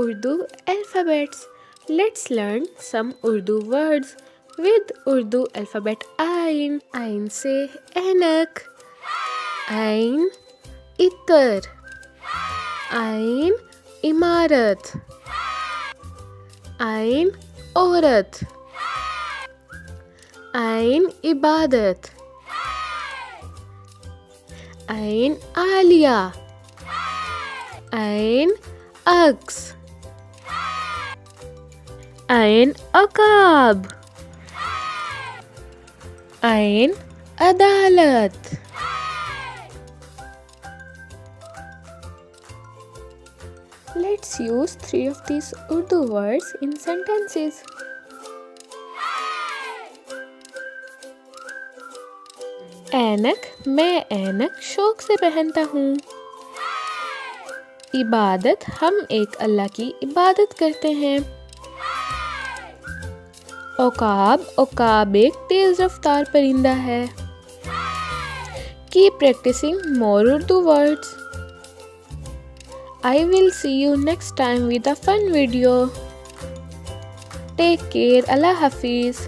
Urdu alphabets. Let's learn some Urdu words with Urdu alphabet Ain. Ain से ऐनक, Ain इतर, Ain इमारत, Ain औरत, Ain इबादत, Ain आलिया, Ain अक्स, Ain अकाब, Ain अदालत. Let's use 3 of these Urdu words in sentences. ऐनक, मैं ऐनक शौक से पहनता हूँ. इबादत, हम एक अल्लाह की इबादत करते हैं. औकाब, औकाब एक तेज रफ्तार परिंदा है. Keep practicing more Urdu words. I will see you next time with a fun video. Take care. Allah Hafiz.